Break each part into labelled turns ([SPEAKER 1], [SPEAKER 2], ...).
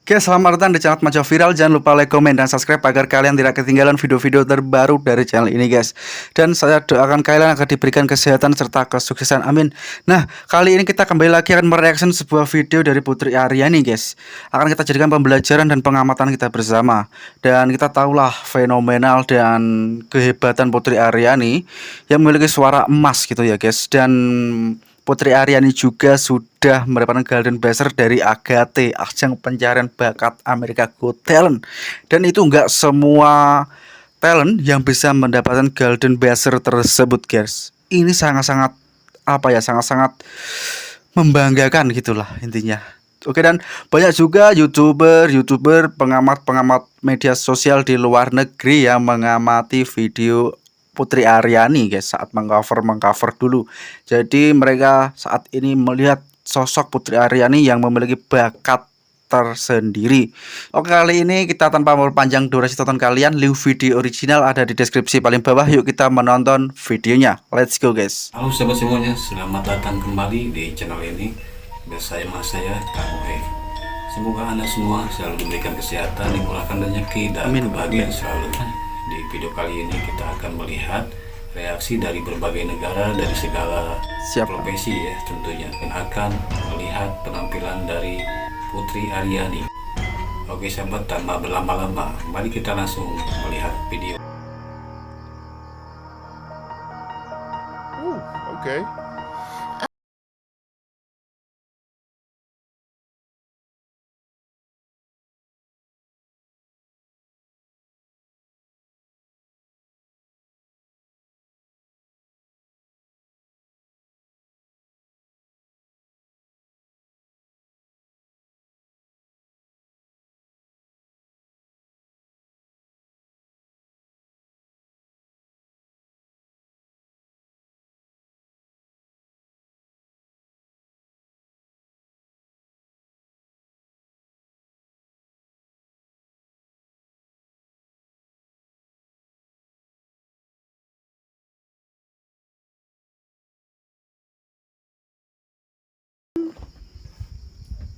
[SPEAKER 1] Oke, selamat datang di channel Maco Viral. Jangan lupa like, komen, dan subscribe agar kalian tidak ketinggalan video-video terbaru dari channel ini, guys. Dan saya doakan kalian akan diberikan kesehatan serta kesuksesan, amin. Nah, kali ini kita kembali lagi akan mereaction sebuah video dari Putri Ariani, guys. Akan kita jadikan pembelajaran dan pengamatan kita bersama. Dan kita tahulah fenomenal dan kehebatan Putri Ariani yang memiliki suara emas gitu ya, guys. Dan Putri Ariani juga sudah mendapatkan Golden Buzzer dari AGT, ajang pencarian bakat Amerika Got Talent. Dan itu enggak semua talent yang bisa mendapatkan Golden Buzzer tersebut, guys. Ini sangat-sangat sangat-sangat membanggakan gitulah intinya. Oke, dan banyak juga youtuber, pengamat media sosial di luar negeri yang mengamati video Putri Ariani, guys, saat mengcover dulu. Jadi mereka saat ini melihat sosok Putri Ariani yang memiliki bakat tersendiri. Oke, kali ini kita tanpa memperpanjang durasi tonton kalian, link video original ada di deskripsi paling bawah. Yuk kita menonton videonya. Let's go, guys.
[SPEAKER 2] Halo sahabat semuanya, selamat datang kembali di channel ini. Bersama saya Kang Wei. Semoga Anda semua selalu diberikan kesehatan, dimurahkan rezeki dan kebahagiaan selalu. Di video kali ini kita akan melihat reaksi dari berbagai negara, dari segala profesi ya tentunya, dan akan melihat penampilan dari Putri Ariani. Oke sahabat, tanpa berlama-lama, mari kita langsung melihat video.
[SPEAKER 3] Okay.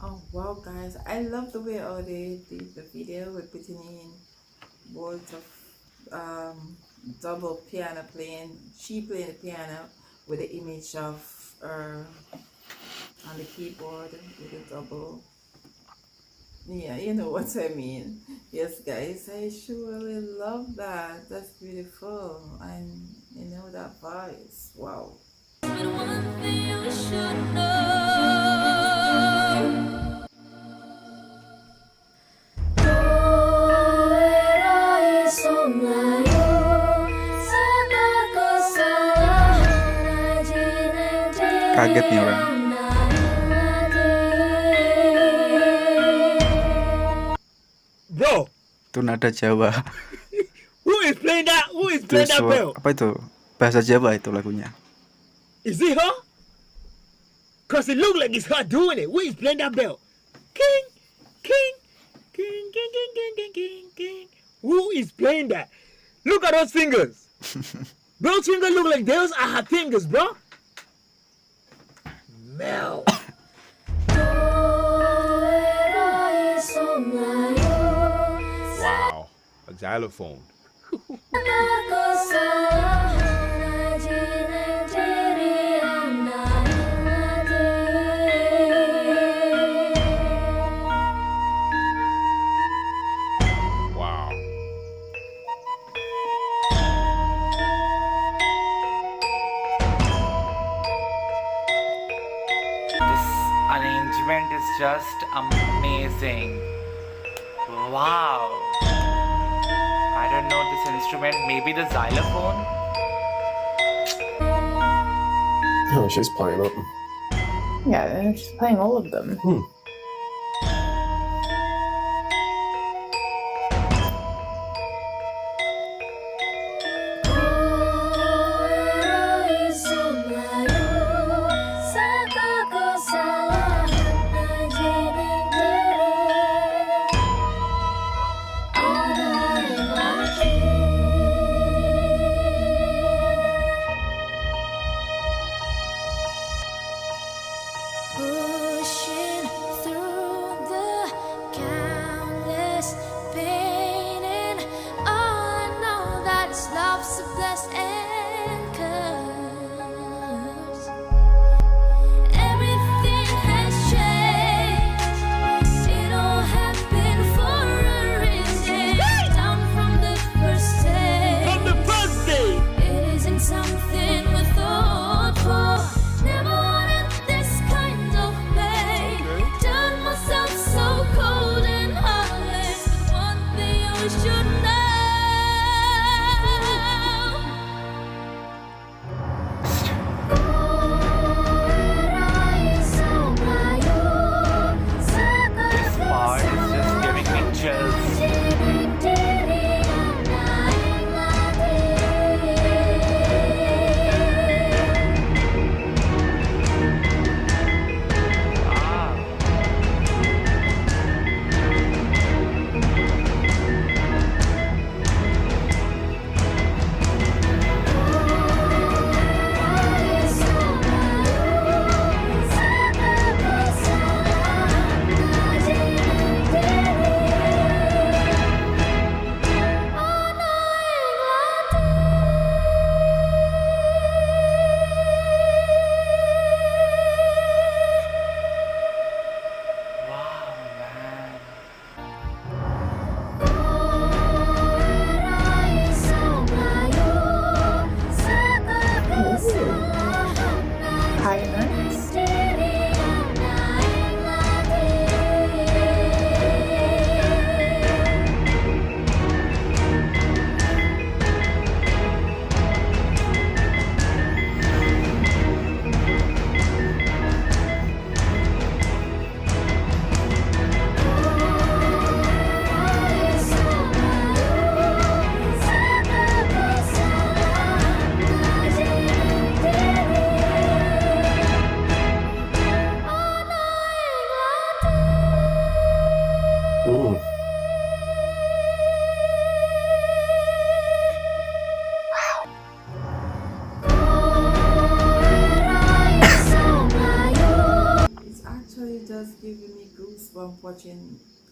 [SPEAKER 4] Oh wow, guys, I love the way how they did the video with putting in words of double piano playing, she playing the piano with the image of her on the keyboard with a double. Yeah, you know what I mean. Yes, guys, I surely love that. That's beautiful, and you know that voice. Wow.
[SPEAKER 1] Kaget nih orang.
[SPEAKER 3] Bro,
[SPEAKER 1] Itu nada Jawa.
[SPEAKER 3] who is playing that? Who is playing that bell?
[SPEAKER 1] Apa itu? Bahasa Jawa itu lagunya.
[SPEAKER 3] Is it her? Cause it look like it's her doing it. Who is playing that bell? King, king, king, king, king, king, king, king, king. Who is playing that? Look at those fingers. Those fingers look like those are her fingers, bro. Mel.
[SPEAKER 5] Wow, a xylophone. Wow.
[SPEAKER 6] This arrangement is just amazing. Wow. I don't know this instrument, maybe the xylophone?
[SPEAKER 7] Oh, she's playing it.
[SPEAKER 8] Yeah, she's playing all of them.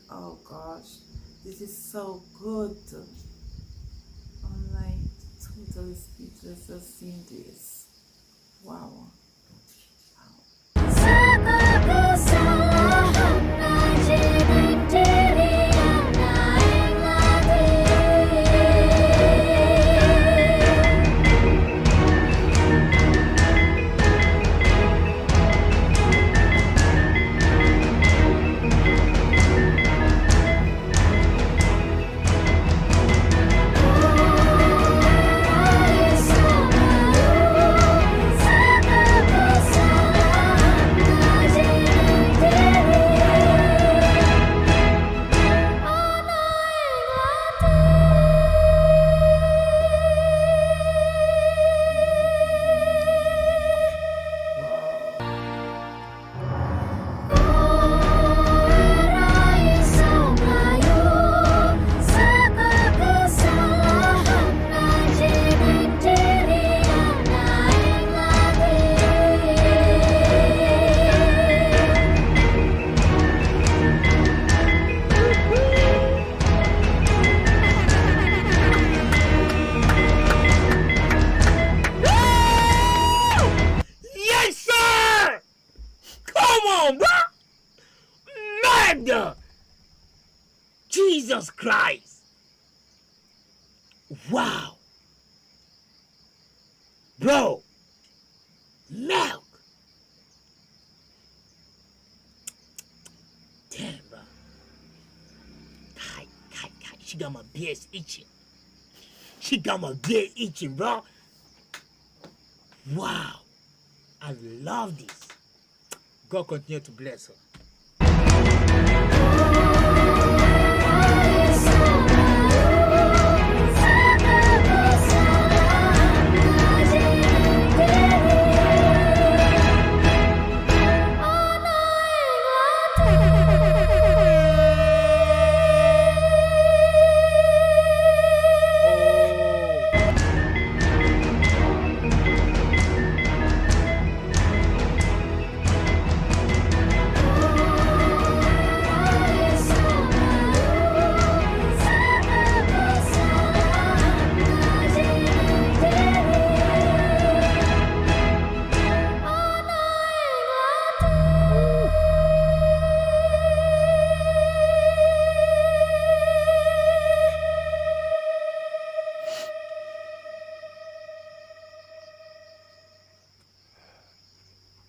[SPEAKER 4] Oh gosh, this is so good. I'm like totally speechless just seeing this. Wow.
[SPEAKER 3] Yes, sir! Come on, bro! Murder! Jesus Christ! Wow! Bro! Milk! Damn, bro. Kai. She got my beers itching. She got my beer itching, bro. Wow. I love this. God continue to bless her.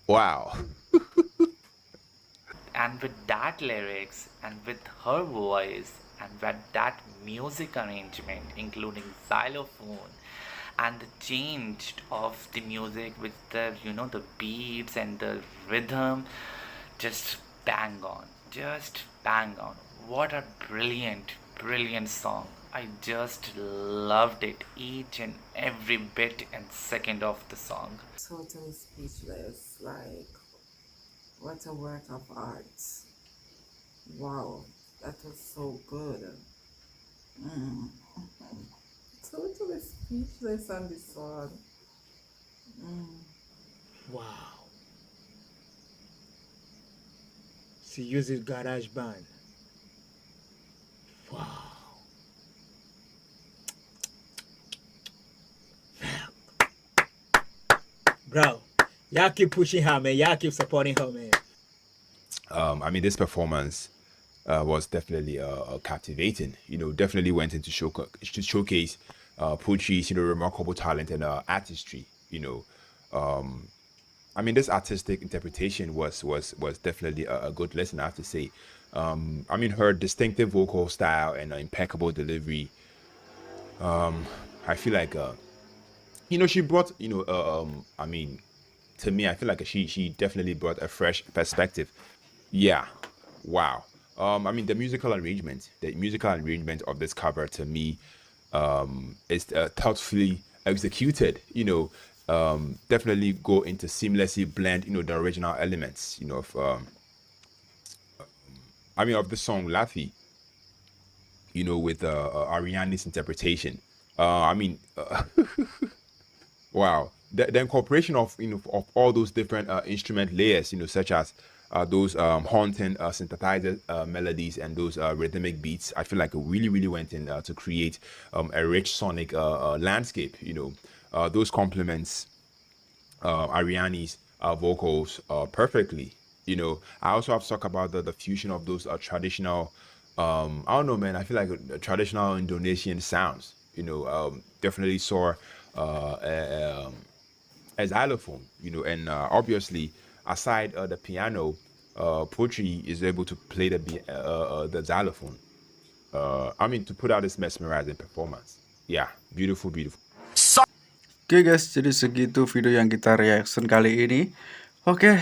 [SPEAKER 5] Wow.
[SPEAKER 6] And with that lyrics and with her voice and with that music arrangement, including xylophone and the change of the music with the the beats and the rhythm, just bang on, what a brilliant song. I just loved it, each and every bit and second of the song.
[SPEAKER 4] Totally speechless. Like, what a work of art. Wow, that was so good. Mm. Totally speechless on this one.
[SPEAKER 3] Wow. She uses garage band. Wow. Bro, y'all keep pushing her, man. Y'all keep supporting her, man.
[SPEAKER 5] I mean, this performance was definitely captivating. Definitely went into to showcase Putri's remarkable talent and artistry. I mean, this artistic interpretation was definitely a good lesson, I have to say. I mean, her distinctive vocal style and impeccable delivery. I feel like she brought I mean, to me, I feel like she definitely brought a fresh perspective. Yeah, wow. I mean, the musical arrangement of this cover, to me, is thoughtfully executed. Definitely go into seamlessly blend the original elements of of the song Laffy, with Ariani's interpretation. I mean, wow, the incorporation of of all those different instrument layers, such as those haunting synthesizer melodies and those rhythmic beats. I feel like it really went in to create a rich sonic landscape. Those complements Ariani's vocals perfectly. I also have to talk about the fusion of those traditional, I don't know, man. I feel like traditional Indonesian sounds. Definitely saw a xylophone. And obviously, aside the piano, Putri is able to play the xylophone. I mean, to put out this mesmerizing performance. Yeah, beautiful.
[SPEAKER 1] Oke guys, jadi segitu video yang kita reaction kali ini. Oke,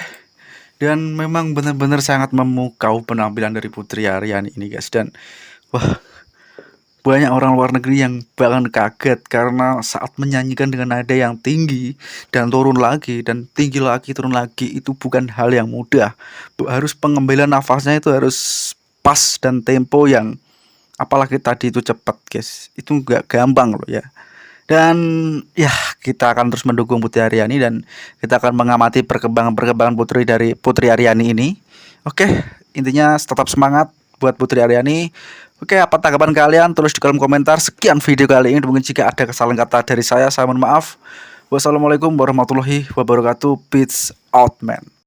[SPEAKER 1] dan memang benar-benar sangat memukau penampilan dari Putri Ariani ini guys. Dan wah, banyak orang luar negeri yang bahkan kaget karena saat menyanyikan dengan nada yang tinggi dan turun lagi dan tinggi lagi turun lagi, itu bukan hal yang mudah. Harus pengambilan nafasnya itu harus pas dan tempo yang apalagi tadi itu cepat guys. Itu nggak gampang loh ya. Dan ya, kita akan terus mendukung Putri Ariani dan kita akan mengamati perkembangan Putri Ariani ini. Oke, intinya tetap semangat buat Putri Ariani. Oke, apa tanggapan kalian? Tulis di kolom komentar. Sekian video kali ini. Mungkin jika ada kesalahan kata dari saya mohon maaf. Wassalamualaikum warahmatullahi wabarakatuh. Peace out, man.